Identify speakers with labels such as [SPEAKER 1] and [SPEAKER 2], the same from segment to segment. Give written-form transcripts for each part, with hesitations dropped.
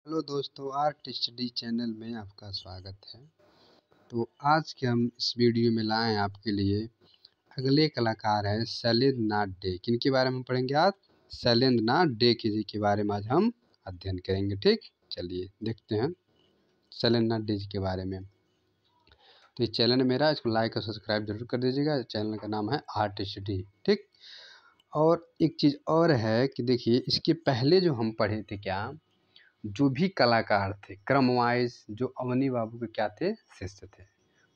[SPEAKER 1] Hello दोस्तों, artist D channel में आपका स्वागत है। तो आज के हम इस वीडियो में लाए हैं आपके लिए। अगले कलाकार हैं शैलेंद्र नाथ डे। किनके बारे में हम पढ़ेंगे आज? शैलेंद्र नाथ डे जी के बारे में आज हम अध्ययन करेंगे। ठीक, चलिए देखते हैं शैलेंद्र नाथ डे जी के बारे में। तो ये चैनल मेरा, इसको लाइक और सब्सक्राइब जरूर कर दीजिएगा। चैनल का नाम है आर्टिस्ट डी। ठीक, और एक चीज़ और है कि देखिए, इसके पहले जो हम पढ़े थे, क्या जो भी कलाकार थे क्रम वाइज, जो अवनी बाबू के क्या थे, शिष्य थे,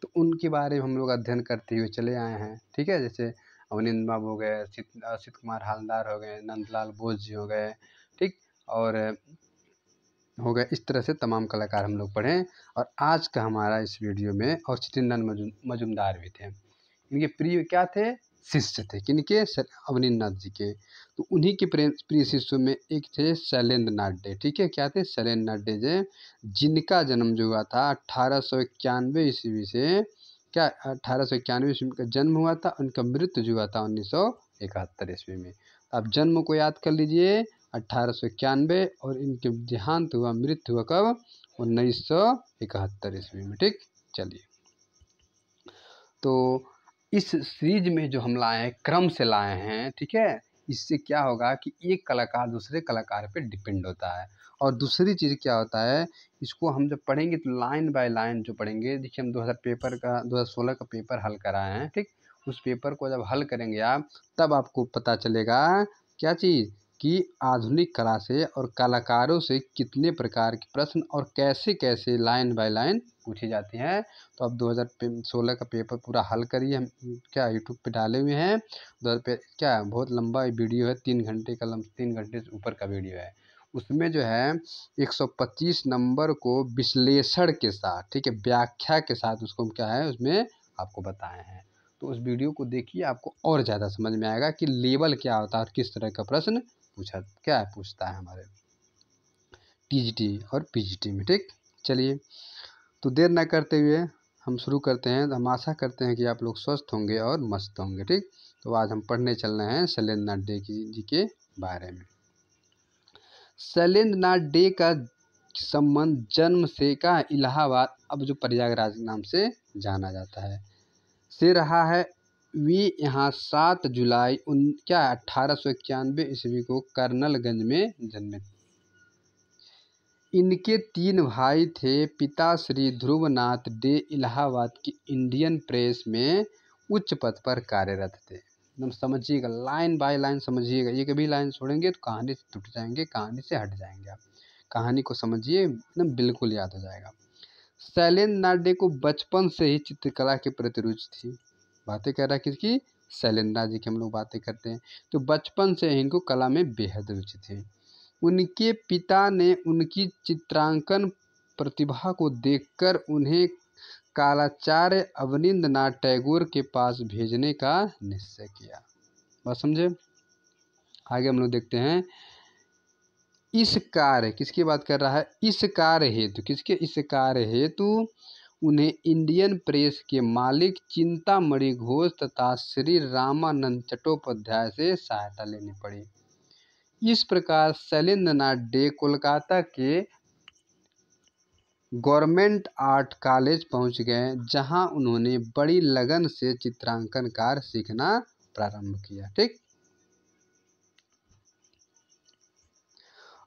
[SPEAKER 1] तो उनके बारे में हम लोग अध्ययन करते हुए चले आए हैं। ठीक है, जैसे अवनींद्र बाबू हो गए, असित कुमार हालदार हो गए, नंदलाल बोस जी हो गए, ठीक, और हो गए। इस तरह से तमाम कलाकार हम लोग पढ़े। और आज का हमारा इस वीडियो में और चित्तरंजन मजुमदार भी थे। इनके प्रिय क्या थे? शिष्य थे। किनके? अवनींद्र नाथ जी के। तो उन्हीं के प्रिय शिष्यों में एक थे शैलेंद्र नाथ डे। ठीक है, क्या थे? शैलेंद्र नाथ डे जी, जिनका जन्म जो हुआ था 1891 ईस्वी से, क्या 1891 ईस्वी में का जन्म हुआ था। उनका मृत्यु जो हुआ था 1971 ईस्वी में। आप जन्म को याद कर लीजिए 1891, और इनके देहांत हुआ, मृत्यु हुआ कब? 1971 ईस्वी में। ठीक, चलिए, तो इस सीरीज में जो हम लाए हैं, क्रम से लाए हैं। ठीक है, इससे क्या होगा कि एक कलाकार दूसरे कलाकार पे डिपेंड होता है। और दूसरी चीज़ क्या होता है, इसको हम जब पढ़ेंगे तो लाइन बाय लाइन जो पढ़ेंगे। देखिए, हम 2016 का पेपर हल कराए हैं। ठीक, उस पेपर को जब हल करेंगे आप, तब आपको पता चलेगा क्या चीज़, कि आधुनिक कला से और कलाकारों से कितने प्रकार के प्रश्न और कैसे कैसे लाइन बाय लाइन पूछी जाती हैं। तो अब 2016 का पेपर पूरा हल करिए। हम क्या यूट्यूब पे डाले हुए हैं। क्या बहुत लंबा वीडियो है, 3 घंटे का, 3 घंटे से ऊपर का वीडियो है। उसमें जो है 125 नंबर को विश्लेषण के साथ, ठीक है, व्याख्या के साथ उसको क्या है उसमें आपको बताए हैं। तो उस वीडियो को देखिए, आपको और ज़्यादा समझ में आएगा कि लेवल क्या होता है और किस तरह का प्रश्न पूछता है हमारे टीजीटी और पीजीटी में। ठीक, चलिए, तो देर ना करते हुए हम शुरू करते हैं। तो हम आशा करते हैं कि आप लोग स्वस्थ होंगे और मस्त होंगे। ठीक, तो आज हम पढ़ने चल रहे हैं शैलेंद्र नाथ डे जी के बारे में। शैलेंद्र नाथ डे का संबंध जन्म से का इलाहाबाद, अब जो प्रयागराज नाम से जाना जाता है, से रहा है। वे यहाँ 7 जुलाई 1891 ईस्वी को कर्नलगंज में जन्मे। इनके 3 भाई थे। पिता श्री ध्रुवनाथ डे इलाहाबाद की इंडियन प्रेस में उच्च पद पर कार्यरत थे। एकदम समझिएगा, लाइन बाय लाइन समझिएगा। ये कभी लाइन छोड़ेंगे तो कहानी से टूट जाएंगे, कहानी से हट जाएंगे आप। कहानी को समझिए, एकदम बिल्कुल याद हो जाएगा। शैलेंद्र नाथ डे को बचपन से ही चित्रकला के प्रति रुचि थी। बातें कर रहा है किसकी? शैलेंद्र नाथ जी की हम लोग बातें करते हैं। तो बचपन से ही इनको कला में बेहद रुचि थी। उनके पिता ने उनकी चित्रांकन प्रतिभा को देखकर उन्हें कालाचार्य अवनींद्र नाथ टैगोर के पास भेजने का निश्चय किया। बात समझे? आगे हम लोग देखते हैं। इस कार्य, किसकी बात कर रहा है? इस कार्य हेतु, किसके? इस कार्य हेतु उन्हें इंडियन प्रेस के मालिक चिंतामणि घोष तथा श्री रामानंद चट्टोपाध्याय से सहायता लेनी पड़ी। इस प्रकार शैलेंद्र नाथ डे कोलकाता के गवर्नमेंट आर्ट कॉलेज पहुंच गए, जहां उन्होंने बड़ी लगन से चित्रांकन कार्य सीखना प्रारंभ किया। ठीक,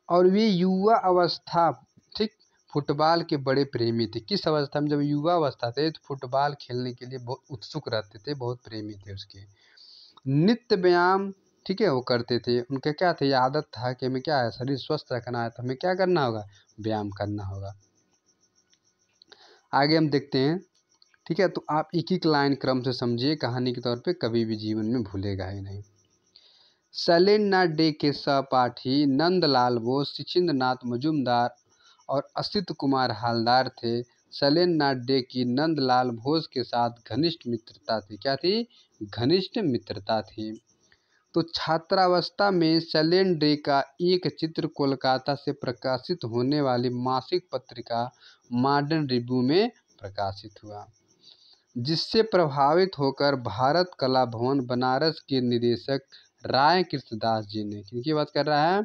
[SPEAKER 1] और वे युवा अवस्था, ठीक, फुटबॉल के बड़े प्रेमी थे। किस अवस्था में? जब युवा अवस्था थे तो फुटबॉल खेलने के लिए बहुत उत्सुक रहते थे, बहुत प्रेमी थे उसके। नित्य व्यायाम, ठीक है, वो करते थे। उनका क्या था? ये आदत था कि हमें क्या है, शरीर स्वस्थ रखना है तो हमें क्या करना होगा? व्यायाम करना होगा। आगे हम देखते हैं। ठीक है, तो आप एक एक लाइन क्रम से समझिए, कहानी के तौर पे कभी भी जीवन में भूलेगा ही नहीं। शैलेंद्र नाथ डे के सहपाठी नंदलाल बोस, सिचिंद्र नाथ मजुमदार और असित कुमार हालदार थे। शैलेंद्र नाथ डे की नंदलाल बोस के साथ घनिष्ठ मित्रता थी। क्या थी? घनिष्ठ मित्रता थी। तो छात्रावस्था में शैलेंद्र डे का एक चित्र कोलकाता से प्रकाशित होने वाली मासिक पत्रिका मॉडर्न रिव्यू में प्रकाशित हुआ, जिससे प्रभावित होकर भारत कला भवन बनारस के निदेशक राय कृष्णदास जी ने, किनकी बात कर रहा है?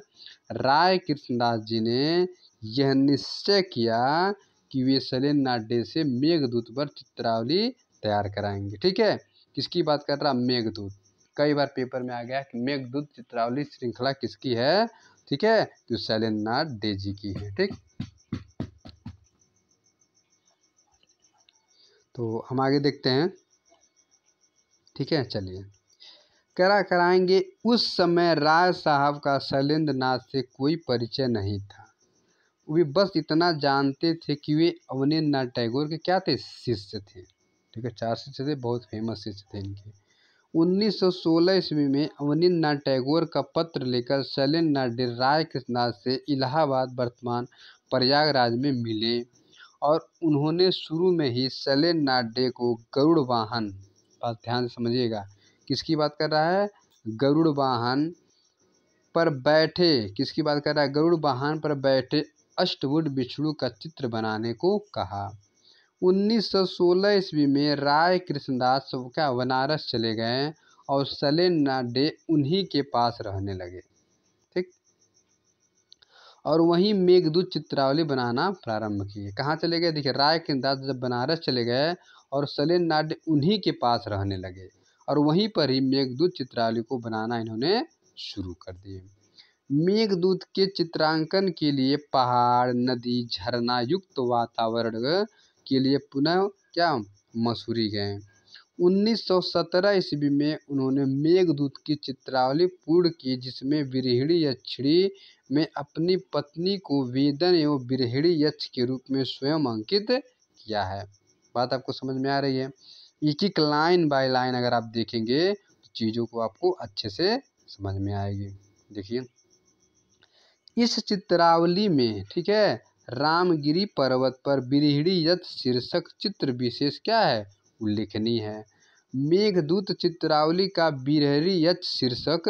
[SPEAKER 1] राय कृष्णदास जी ने यह निश्चय किया कि वे शैलेंद्र नाथ डे से मेघदूत पर चित्रावली तैयार कराएंगे। ठीक है, किसकी बात कर रहा? मेघदूत। कई बार पेपर में आ गया कि मेघदूत चित्रावली श्रृंखला किसकी है? ठीक है, तो शैलेंद्र नाथ डे जी की है। ठीक, तो हम आगे देखते हैं। ठीक है, चलिए। कराएंगे। उस समय राय साहब का शैलेंद्र नाथ से कोई परिचय नहीं था। वे बस इतना जानते थे कि वे अवनींद्र नाथ टैगोर के क्या थे? शिष्य थे। ठीक है, 4 शिष्य थे, बहुत फेमस शिष्य थे इनके। 1916 ईस्वी में अवनींद्र नाथ टैगोर का पत्र लेकर शैलेंद्र नाथ डे राय कृष्णनाथ से इलाहाबाद वर्तमान प्रयागराज में मिले और उन्होंने शुरू में ही शैलेंद्र नाथ डे को गरुड़ वाहन, बात ध्यान से समझिएगा, किसकी बात कर रहा है? गरुड़ वाहन पर बैठे, किसकी बात कर रहा है? गरुड़ वाहन पर बैठे अष्टवुड बिच्छू का चित्र बनाने को कहा। 1916 ईस्वी में राय कृष्णदास क्या बनारस चले गए और शैलेंद्र नाथ डे उन्हीं के पास रहने लगे। ठीक, और वहीं मेघदूत चित्रावली बनाना प्रारंभ किए। कहाँ चले गए? देखिए, राय कृष्णदास जब बनारस चले गए और शैलेंद्र नाथ डे उन्हीं के पास रहने लगे और वहीं पर ही मेघदूत चित्रावली को बनाना इन्होंने शुरू कर दिए। मेघदूत के चित्रांकन के लिए पहाड़, नदी, झरना युक्त वातावरण के लिए पुनः क्या मसूरी गए। 1917 ईस्वी में उन्होंने मेघदूत की चित्रावली पूर्ण की, जिसमें विरहिणी यक्षिणी में अपनी पत्नी को वेदन एवं विरहिणी यक्ष के रूप में स्वयं अंकित किया है। बात आपको समझ में आ रही है? एक एक लाइन बाय लाइन अगर आप देखेंगे तो चीज़ों को आपको अच्छे से समझ में आएगी। देखिए, इस चित्रावली में, ठीक है, रामगिरी पर्वत पर विरहिणी यक्ष शीर्षक चित्र विशेष क्या है? उल्लेखनीय है। मेघदूत चित्रावली का विरहिणी यक्ष शीर्षक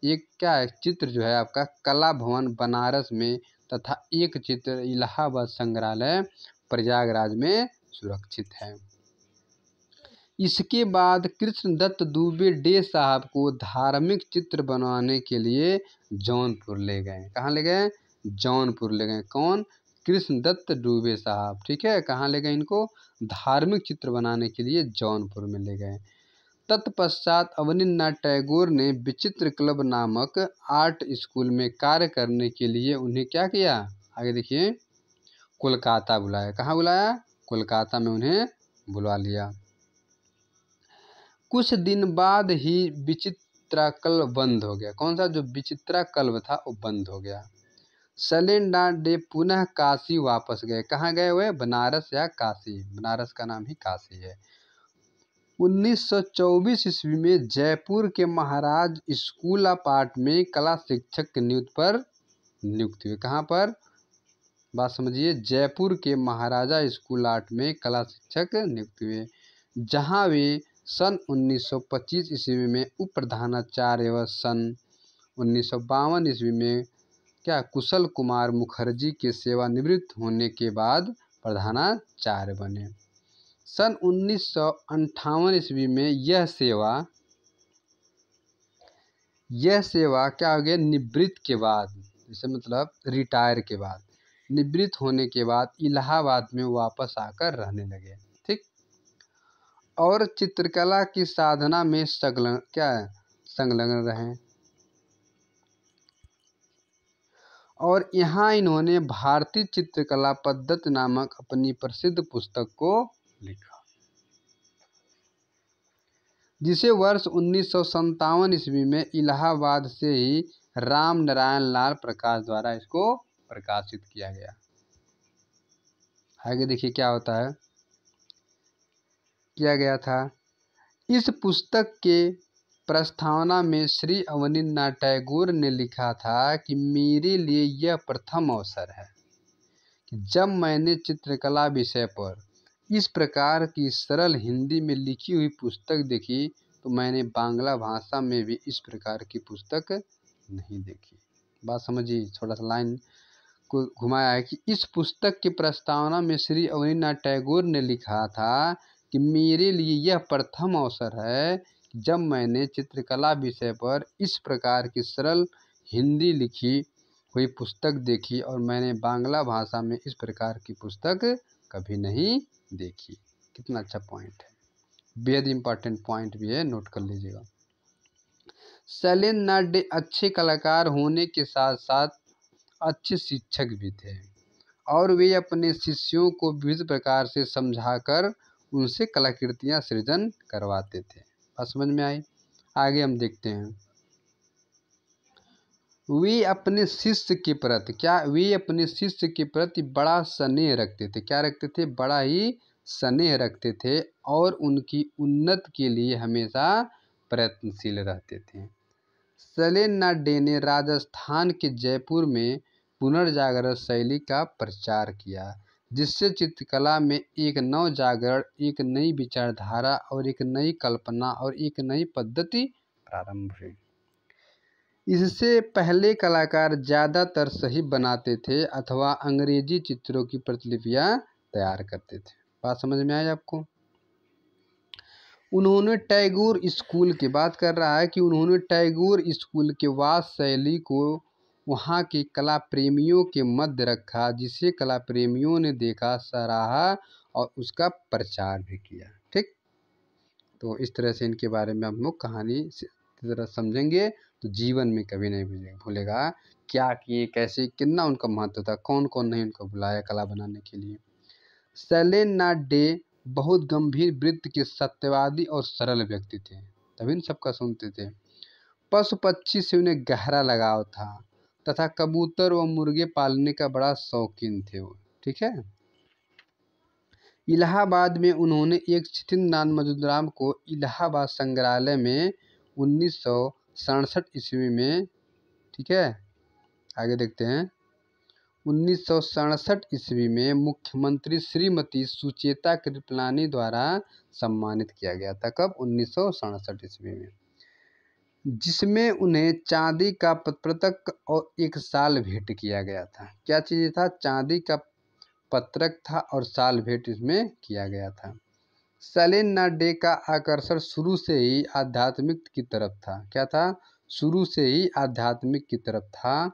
[SPEAKER 1] एक क्या है? चित्र जो है आपका कला भवन बनारस में तथा एक चित्र इलाहाबाद संग्रहालय प्रयागराज में सुरक्षित है। इसके बाद कृष्णदत्त दुबे डे साहब को धार्मिक चित्र बनवाने के लिए जौनपुर ले गए। कहाँ ले गए? जौनपुर ले गए। कौन? कृष्णदत्त दुबे साहब। ठीक है, कहाँ ले गए इनको? धार्मिक चित्र बनाने के लिए जौनपुर में ले गए। तत्पश्चात अवनींद्र नाथ टैगोर ने विचित्र क्लब नामक आर्ट स्कूल में कार्य करने के लिए उन्हें क्या किया? आगे देखिए, कोलकाता बुलाया। कहाँ बुलाया? कोलकाता में उन्हें बुला लिया। कुछ दिन बाद ही विचित्रा क्लब बंद हो गया। कौन सा? जो विचित्रा क्लब था वो बंद हो गया। शैलेंद्र नाथ डे पुनः काशी वापस गए। कहाँ गए हुए? बनारस या काशी। बनारस का नाम ही काशी है। 1924 ईस्वी में जयपुर के महाराज स्कूल ऑफ आर्ट में कला शिक्षक के नियुक्ति पर नियुक्त हुए। कहाँ पर? बात समझिए, जयपुर के महाराजा स्कूल आर्ट में कला शिक्षक नियुक्त हुए, जहाँ वे सन 1925 ईस्वी में उप प्रधानाचार्य व सन 1952 ईस्वी में क्या कुशल कुमार मुखर्जी के सेवानिवृत्त होने के बाद प्रधानाचार्य बने। सन 1958 ईस्वी में यह सेवा क्या हो गया? निवृत्त के बाद, जैसे मतलब रिटायर के बाद, निवृत्त होने के बाद इलाहाबाद में वापस आकर रहने लगे। ठीक, और चित्रकला की साधना में संलग्न रहे और यहाँ इन्होंने भारतीय चित्रकला पद्धति नामक अपनी प्रसिद्ध पुस्तक को लिखा, जिसे वर्ष 1957 ईस्वी में इलाहाबाद से ही राम नारायण लाल प्रकाश द्वारा इसको प्रकाशित किया गया। आगे देखिए क्या होता है, किया गया था। इस पुस्तक के प्रस्तावना में श्री अवनींद्र नाथ टैगोर ने लिखा था कि मेरे लिए यह प्रथम अवसर है कि जब मैंने चित्रकला विषय पर इस प्रकार की सरल हिंदी में लिखी हुई पुस्तक देखी तो मैंने बांग्ला भाषा में भी इस प्रकार की पुस्तक नहीं देखी। बात समझिए, थोड़ा सा लाइन को घुमाया है कि इस पुस्तक की प्रस्तावना में श्री अवनींद्र नाथ टैगोर ने लिखा था कि मेरे लिए यह प्रथम अवसर है जब मैंने चित्रकला विषय पर इस प्रकार की सरल हिंदी लिखी कोई पुस्तक देखी और मैंने बांग्ला भाषा में इस प्रकार की पुस्तक कभी नहीं देखी। कितना अच्छा पॉइंट है, बेहद इम्पॉर्टेंट पॉइंट भी है, नोट कर लीजिएगा। शैलेंद्र नाथ डे अच्छे कलाकार होने के साथ साथ अच्छे शिक्षक भी थे और वे अपने शिष्यों को विविध प्रकार से समझाकर उनसे कलाकृतियाँ सृजन करवाते थे। बात समझ में आई? आगे हम देखते हैं। वे अपने शिष्य के प्रति बड़ा स्नेह रखते थे। क्या रखते थे? बड़ा ही स्नेह रखते थे और उनकी उन्नति के लिए हमेशा प्रयत्नशील रहते थे। शैलेंद्र नाथ डे ने राजस्थान के जयपुर में पुनर्जागरण शैली का प्रचार किया, जिससे चित्रकला में एक नवजागरण, एक नई विचारधारा और एक नई कल्पना और एक नई पद्धति प्रारंभ हुई। इससे पहले कलाकार ज़्यादातर सही बनाते थे अथवा अंग्रेजी चित्रों की प्रतिलिपियाँ तैयार करते थे। बात समझ में आई आपको? उन्होंने टैगोर स्कूल की बात कर रहा है कि उन्होंने टैगोर स्कूल के वास्तु शैली को वहाँ के कला प्रेमियों के मध्य रखा, जिसे कला प्रेमियों ने देखा, सराहा और उसका प्रचार भी किया। ठीक, तो इस तरह से इनके बारे में हम लोग कहानी से तरह समझेंगे तो जीवन में कभी नहीं भूलेगा क्या किए, कैसे, कितना उनका महत्व था, कौन कौन नहीं उनको बुलाया कला बनाने के लिए। शैलेंद्र नाथ डे बहुत गंभीर वृत्ति के सत्यवादी और सरल व्यक्ति थे, तभी इन सबका सुनते थे। पशु पक्षी से उन्हें गहरा लगाव था तथा कबूतर व मुर्गे पालने का बड़ा शौकीन थे वो। ठीक है। इलाहाबाद में उन्होंने एक छितिननाथ मजुमदार को इलाहाबाद संग्रहालय में 1967 ईस्वी में, ठीक है, आगे देखते हैं, 1967 ईस्वी में मुख्यमंत्री श्रीमती सुचेता कृपलानी द्वारा सम्मानित किया गया था। कब? 1967 ईस्वी में, जिसमें उन्हें चांदी का पत्रक और एक शाल भेंट किया गया था। क्या चीज़ था? चांदी का पत्रक था और शाल भेंट इसमें किया गया था। शैलेंद्र नाथ डे का आकर्षण शुरू से ही आध्यात्मिक की तरफ था। क्या था? शुरू से ही आध्यात्मिक की तरफ था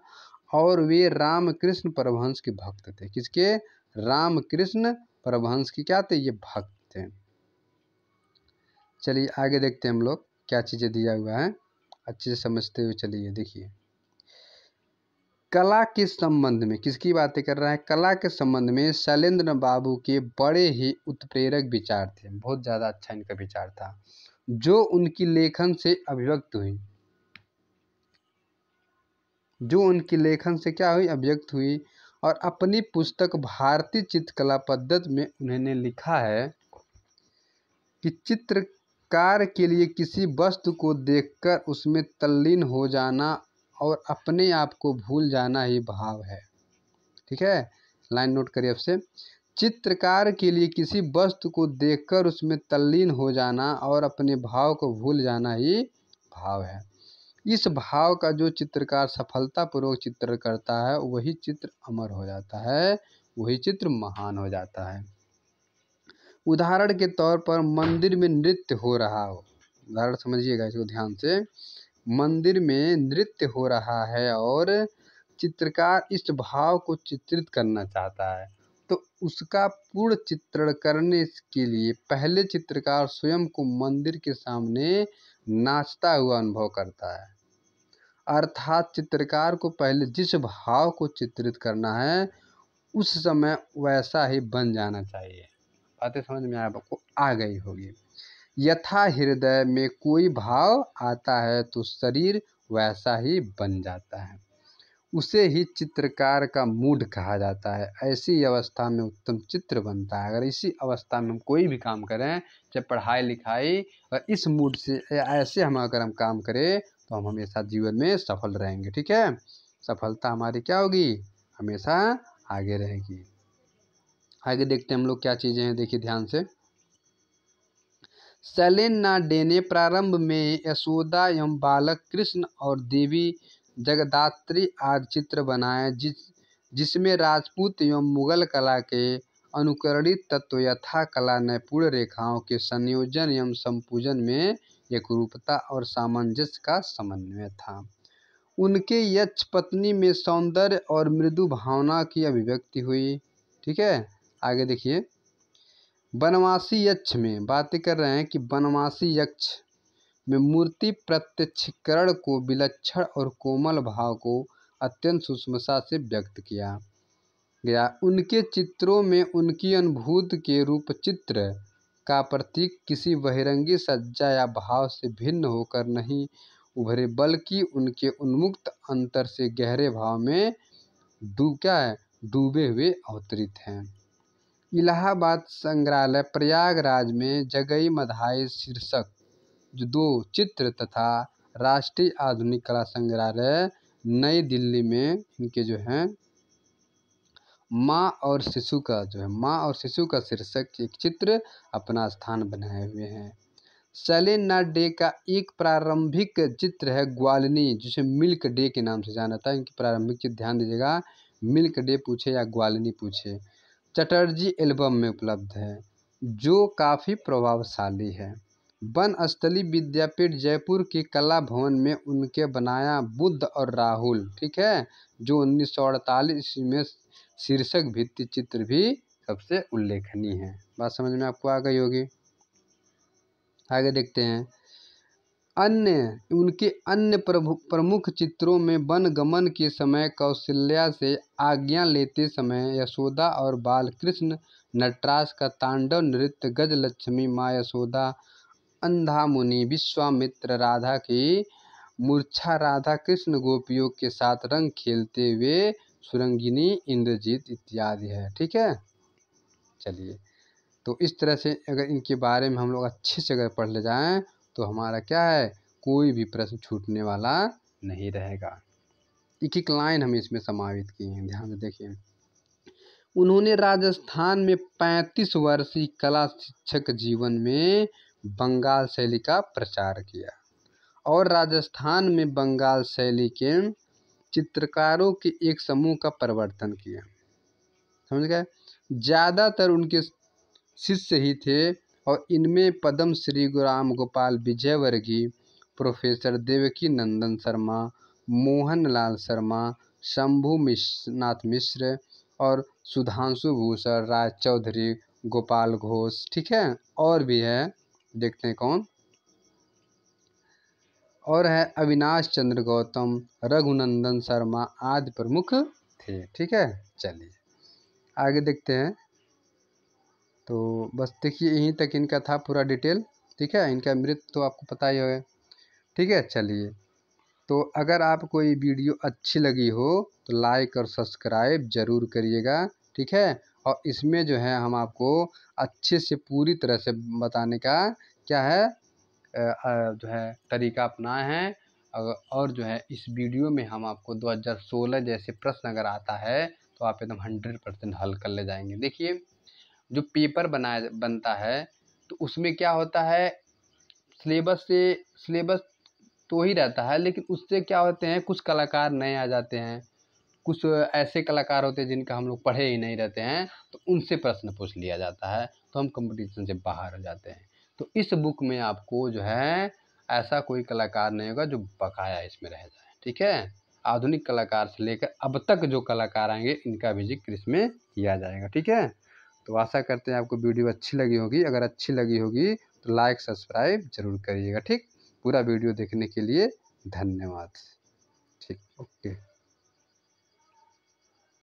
[SPEAKER 1] और वे रामकृष्ण परमहंस के भक्त थे। किसके? रामकृष्ण परमहंस की क्या थे? ये भक्त थे। चलिए आगे देखते हैं हम लोग क्या चीज़ें दिया हुआ है, अच्छे से समझते हुए चलिए। देखिए, कला के संबंध में किसकी बातें कर रहा है? कला के संबंध में शैलेंद्र बाबू के बड़े ही उत्प्रेरक विचार थे। बहुत ज़्यादा अच्छा इनका विचार था, जो उनकी लेखन से अभिव्यक्त हुई, जो उनकी लेखन से क्या हुई? अभिव्यक्त हुई। और अपनी पुस्तक भारतीय चित्रकला पद्धति में उन्होंने लिखा है कि चित्रकार के लिए किसी वस्तु को देखकर उसमें तल्लीन हो जाना और अपने आप को भूल जाना ही भाव है। ठीक है, लाइन नोट करिए आपसे। चित्रकार के लिए किसी वस्तु को देखकर उसमें तल्लीन हो जाना और अपने भाव को भूल जाना ही भाव है। इस भाव का जो चित्रकार सफलतापूर्वक चित्र करता है वही चित्र अमर हो जाता है, वही चित्र महान हो जाता है। उदाहरण के तौर पर मंदिर में नृत्य हो रहा हो, उदाहरण समझिएगा इसको ध्यान से, मंदिर में नृत्य हो रहा है और चित्रकार इस भाव को चित्रित करना चाहता है, तो उसका पूर्ण चित्रण करने के लिए पहले चित्रकार स्वयं को मंदिर के सामने नाचता हुआ अनुभव करता है। अर्थात चित्रकार को पहले जिस भाव को चित्रित करना है उस समय वैसा ही बन जाना चाहिए। बातें समझ में आपको आ गई होगी। यथा हृदय में कोई भाव आता है तो शरीर वैसा ही बन जाता है, उसे ही चित्रकार का मूड कहा जाता है। ऐसी अवस्था में उत्तम चित्र बनता है। अगर इसी अवस्था में हम कोई भी काम करें, चाहे पढ़ाई लिखाई, और इस मूड से ऐसे अगर हम काम करें तो हम हमेशा जीवन में सफल रहेंगे। ठीक है, सफलता हमारी क्या होगी? हमेशा आगे रहेगी। आगे देखते हैं हम लोग क्या चीज़ें हैं, देखिए ध्यान से। शैलेंद्र नाथ डे ने प्रारंभ में यशोदा एवं बालक कृष्ण और देवी जगदात्री आदि चित्र बनाए, जिसमें राजपूत एवं मुगल कला के अनुकरणित तत्व यथा कला नैपुण्य रेखाओं के संयोजन एवं संपूजन में एकरूपता और सामंजस्य का समन्वय था। उनके यक्ष पत्नी में सौंदर्य और मृदु भावना की अभिव्यक्ति हुई। ठीक है, आगे देखिए। बनवासी यक्ष में बातें कर रहे हैं कि बनवासी यक्ष में मूर्ति प्रत्यक्षीकरण को विलक्षण और कोमल भाव को अत्यंत सूक्ष्मता से व्यक्त किया गया। उनके चित्रों में उनकी अनुभूति के रूप चित्र का प्रतीक किसी बहिरंगी सज्जा या भाव से भिन्न होकर नहीं उभरे, बल्कि उनके उन्मुक्त अंतर से गहरे भाव में डूबे हुए अवतरित हैं। इलाहाबाद संग्रहालय प्रयागराज में जगई मधाई शीर्षक जो 2 चित्र तथा राष्ट्रीय आधुनिक कला संग्रहालय नई दिल्ली में इनके जो हैं माँ और शिशु का शीर्षक एक चित्र अपना स्थान बनाए हुए हैं। सेलिन नाथ डे का एक प्रारंभिक चित्र है ग्वालिनी, जिसे मिल्क डे के नाम से जाना था। इनकी प्रारंभिक चित्र ध्यान दीजिएगा, मिल्क डे पूछे या ग्वालिनी पूछे, चटर्जी एल्बम में उपलब्ध है, जो काफ़ी प्रभावशाली है। बनस्थली विद्यापीठ जयपुर के कला भवन में उनके बनाया बुद्ध और राहुल, ठीक है, जो 1948 ईस्वी में शीर्षक भित्ति चित्र भी सबसे उल्लेखनीय है। बात समझ में आपको आ गई होगी। आगे देखते हैं। उनके अन्य प्रमुख चित्रों में वनगमन के समय कौशल्या से आज्ञा लेते समय यशोदा और बालकृष्ण, नटराज का तांडव नृत्य, गजलक्ष्मी, माँ यशोदा, अंधा मुनि, विश्वामित्र, राधा की मूर्छा, राधा कृष्ण गोपियों के साथ रंग खेलते हुए सुरंगिनी, इंद्रजीत इत्यादि है। ठीक है, चलिए, तो इस तरह से अगर इनके बारे में हम लोग अच्छे से अगर पढ़ ले जाएं तो हमारा क्या है, कोई भी प्रश्न छूटने वाला नहीं रहेगा। एक एक लाइन हम इसमें समावित की हैं, ध्यान से देखिए। उन्होंने राजस्थान में 35 वर्षीय कला शिक्षक जीवन में बंगाल शैली का प्रचार किया और राजस्थान में बंगाल शैली के चित्रकारों के एक समूह का प्रवर्तन किया। समझ गए? ज़्यादातर उनके शिष्य ही थे और इनमें पद्म श्री राम गोपाल विजयवर्गीय, प्रोफेसर देवकी नंदन शर्मा, मोहन लाल शर्मा, शंभू नाथ मिश्र और सुधांशु भूषण, राय चौधरी, गोपाल घोष, ठीक है, और भी है, देखते हैं कौन, और है अविनाश चंद्र गौतम, रघुनंदन शर्मा आदि प्रमुख थे। ठीक है, चलिए आगे देखते हैं। तो बस देखिए, यहीं तक इनका था पूरा डिटेल। ठीक है, इनका मृत्यु तो आपको पता ही है। ठीक है, चलिए, तो अगर आपको ये वीडियो अच्छी लगी हो तो लाइक और सब्सक्राइब ज़रूर करिएगा। ठीक है, और इसमें जो है हम आपको अच्छे से पूरी तरह से बताने का क्या है जो है तरीका अपनाए हैं। और जो है इस वीडियो में हम आपको 2016 जैसे प्रश्न अगर आता है तो आप एकदम 100% हल कर ले जाएंगे। देखिए, जो पेपर बनता है तो उसमें क्या होता है, सिलेबस तो ही रहता है, लेकिन उससे क्या होते हैं, कुछ कलाकार नए आ जाते हैं, कुछ ऐसे कलाकार होते हैं जिनका हम लोग पढ़े ही नहीं रहते हैं, तो उनसे प्रश्न पूछ लिया जाता है, तो हम कंपटीशन से बाहर हो जाते हैं। तो इस बुक में आपको जो है ऐसा कोई कलाकार नहीं होगा जो बकाया इसमें रह जाए। ठीक है, आधुनिक कलाकार से लेकर अब तक जो कलाकार आएंगे इनका भी जिक्र इसमें किया जाएगा। ठीक है, तो आशा करते हैं आपको वीडियो अच्छी लगी होगी। अगर अच्छी लगी होगी तो लाइक सब्सक्राइब जरूर करिएगा। ठीक, पूरा वीडियो देखने के लिए धन्यवाद। ठीक, ओके।